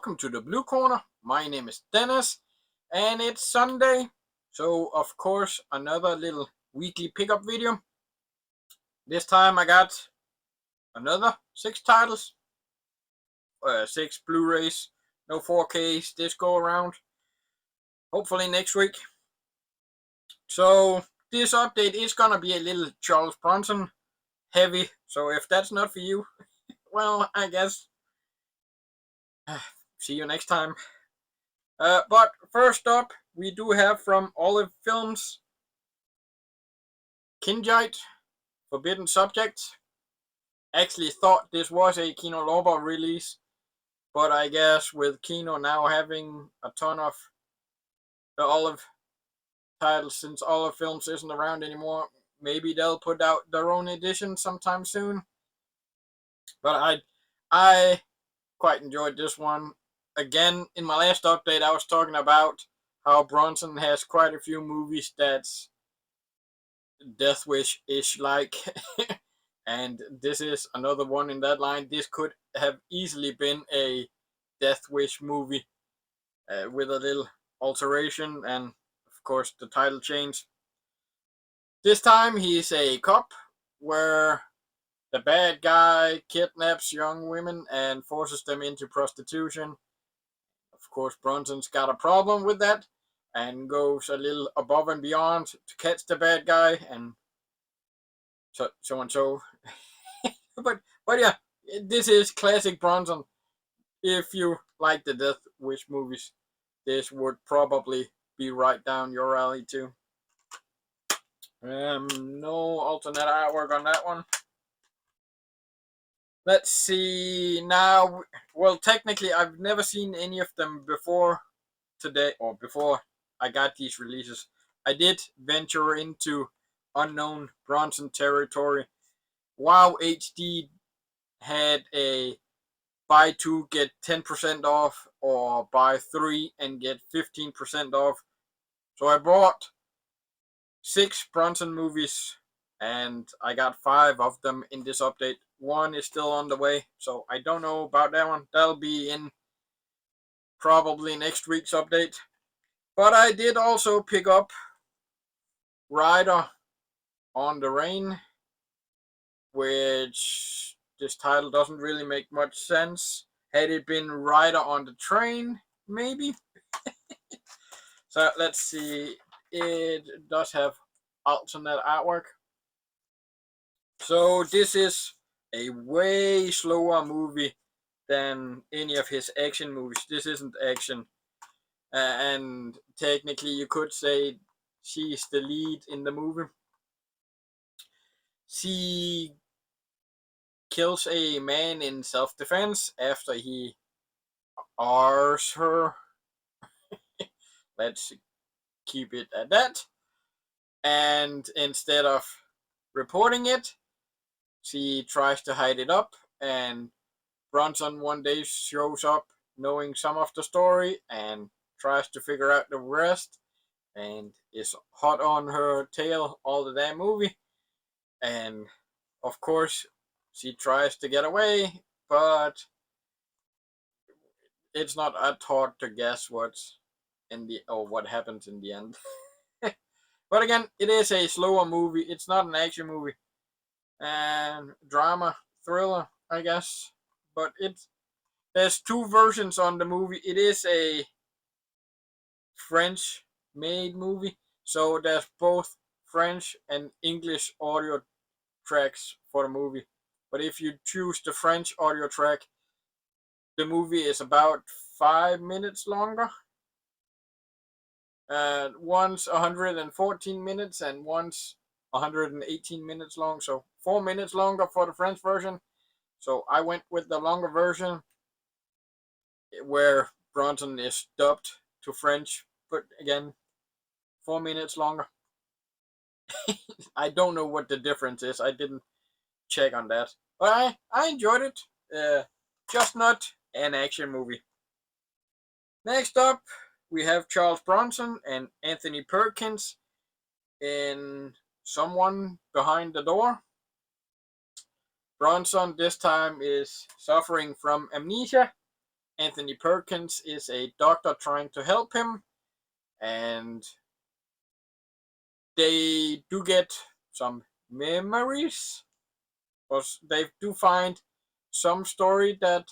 welcome to the Blue Corner. My name is Dennis, and it's Sunday, so of course another little weekly pickup video. This time I got another 6 titles, 6 Blu-rays, no 4Ks this go around. Hopefully next week. So this update is gonna be a little Charles Bronson heavy. So if that's not for you, well, I guess see you next time. But first up, we do have from Olive Films, Kinjite, Forbidden Subject. Actually thought this was a Kino Lorber release, but I guess with Kino now having a ton of the Olive titles, since Olive Films isn't around anymore, maybe they'll put out their own edition sometime soon. But I quite enjoyed this one. Again, in my last update, I was talking about how Bronson has quite a few movies that's Death Wish-ish like. And this is another one in that line. This could have easily been a Death Wish movie with a little alteration and, of course, the title change. This time he's a cop where the bad guy kidnaps young women and forces them into prostitution. Of course, Bronson's got a problem with that and goes a little above and beyond to catch the bad guy and so and so. but yeah, this is classic Bronson. If you like the Death Wish movies, this would probably be right down your alley too. No alternate artwork on that one. Let's see now. Well, technically, I've never seen any of them before today, or before I got these releases. I did venture into unknown Bronson territory. Wow HD had a buy 2 get 10% off, or buy 3 and get 15% off. So I bought 6 Bronson movies and I got 5 of them in this update. One is still on the way, so I don't know about that one. That'll be in probably next week's update. But I did also pick up Rider on the Rain, which this title doesn't really make much sense. Had it been Rider on the Train, maybe? So let's see. It does have alternate artwork. So this is a way slower movie than any of his action movies. This isn't action. And technically you could say she's the lead in the movie. She kills a man in self-defense after he R's her. Let's keep it at that. And instead of reporting it, she tries to hide it up, and Bronson one day shows up knowing some of the story and tries to figure out the rest and is hot on her tail all the damn movie. And of course she tries to get away, but it's not that hard to guess what's in the what happens in the end. But again, it is a slower movie. It's not an action movie. And drama, thriller, I guess. But there's 2 versions on the movie. It is a French made movie, so there's both French and English audio tracks for the movie. But if you choose the French audio track, the movie is about 5 minutes longer. One's 114 minutes and one's 118 minutes long, so 4 minutes longer for the French version. So I went with the longer version where Bronson is dubbed to French, but again, 4 minutes longer. I don't know what the difference is. I didn't check on that, but I enjoyed it. Just not an action movie. Next up, we have Charles Bronson and Anthony Perkins in Someone Behind the Door. Bronson this time is suffering from amnesia Anthony Perkins is a doctor trying to help him, and they do get some memories, because they do find some story that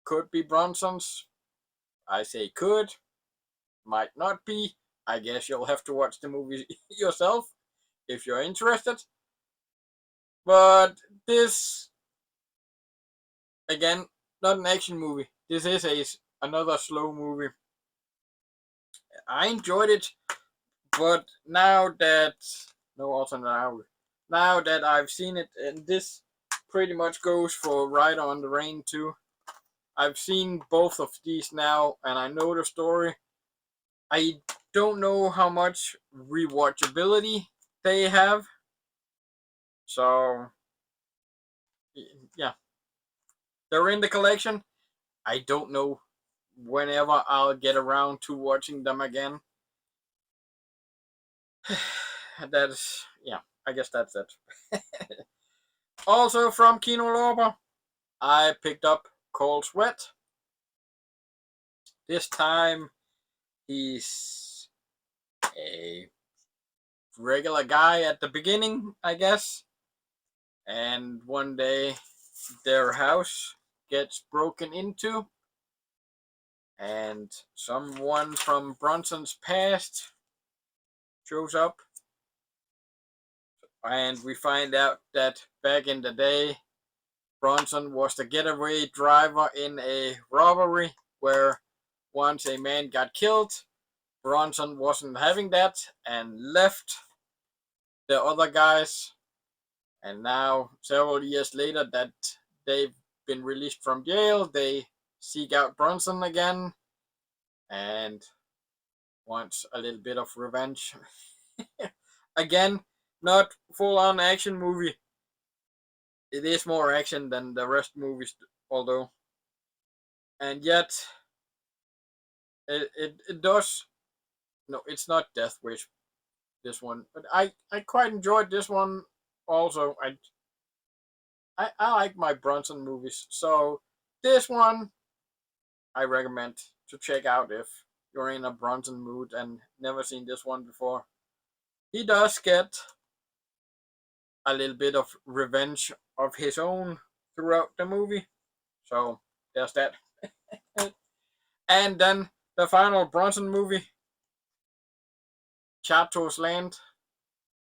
could be Bronson's. I say could, might not be. I guess you'll have to watch the movie yourself if you're interested. But this, again, not an action movie. This is another slow movie. I enjoyed it, but now that no, also now that I've seen it, and this pretty much goes for Rider on the Rain too. I've seen both of these now, and I know the story. I don't know how much rewatchability they have, so yeah, they're in the collection. I don't know whenever I'll get around to watching them again. That is, yeah, I guess that's it. Also from Kino Lorber, I picked up Cold Sweat. This time, he's a regular guy at the beginning, I guess. And one day, their house gets broken into, and someone from Bronson's past shows up. And we find out that back in the day, Bronson was the getaway driver in a robbery where once a man got killed, Bronson wasn't having that and left the other guys. And now, several years later, that they've been released from jail, they seek out Bronson again and wants a little bit of revenge. Again, not full on action movie. It is more action than the rest movies, although. And yet, it does. No, it's not Death Wish, this one. But I quite enjoyed this one also. I like my Bronson movies. So, this one I recommend to check out if you're in a Bronson mood and never seen this one before. He does get a little bit of revenge of his own throughout the movie. So there's that. And then the final Bronson movie, Chato's Land,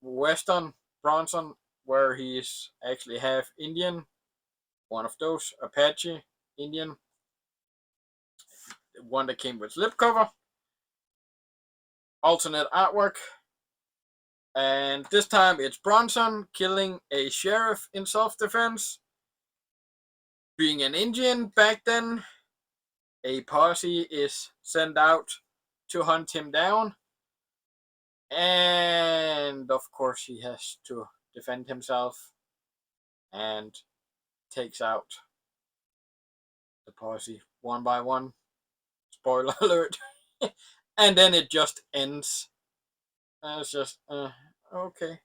Western Bronson, where he's actually half Indian, one of those, Apache Indian, one that came with slipcover, alternate artwork, and this time it's Bronson killing a sheriff in self-defense. Being an Indian back then, a posse is sent out to hunt him down, and of course he has to defend himself and takes out the posse one by one. Spoiler alert. And then it just ends. It's just okay.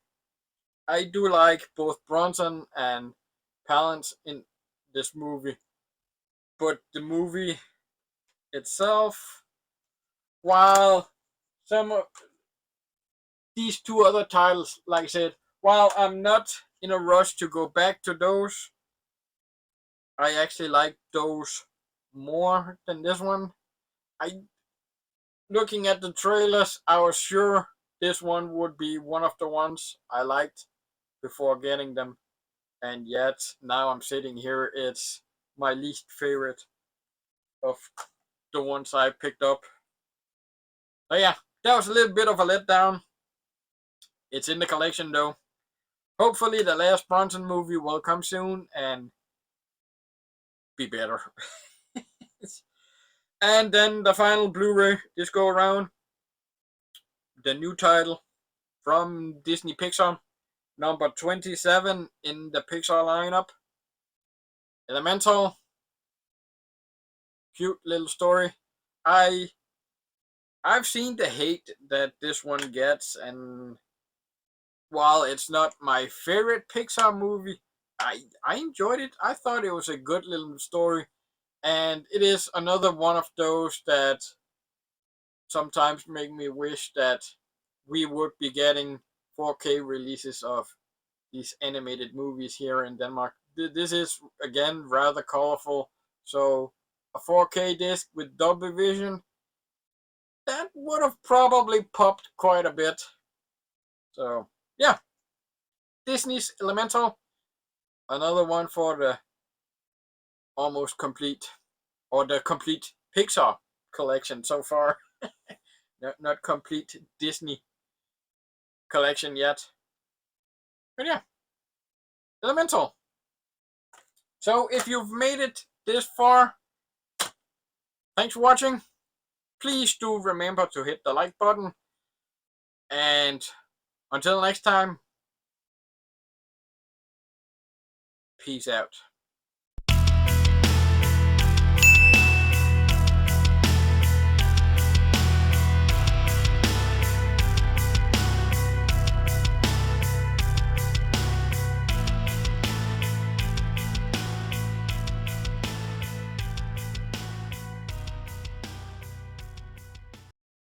I do like both Bronson and Palance in this movie, but the movie itself, while some of these two other titles, like I said, while I'm not in a rush to go back to those, I actually like those more than this one. I Looking at the trailers, I was sure this one would be one of the ones I liked before getting them, and yet now I'm sitting here, it's my least favorite of the ones I picked up. But yeah, that was a little bit of a letdown. It's in the collection though. Hopefully the last Bronson movie will come soon and be better. And then the final Blu-ray this go around, the new title from Disney Pixar, number 27 in the Pixar lineup, Elemental. Cute little story. I I've seen the hate that this one gets, and while it's not my favorite Pixar movie, I enjoyed it. I thought it was a good little story. And it is another one of those that sometimes make me wish that we would be getting 4K releases of these animated movies here in Denmark. This is again rather colorful, so a 4K disc with double vision, that would have probably popped quite a bit. So yeah, Disney's Elemental, another one for the almost complete, or the complete Pixar collection so far. Not complete Disney collection yet. But yeah, Elemental. So if you've made it this far, thanks for watching. Please do remember to hit the like button. And until next time, peace out.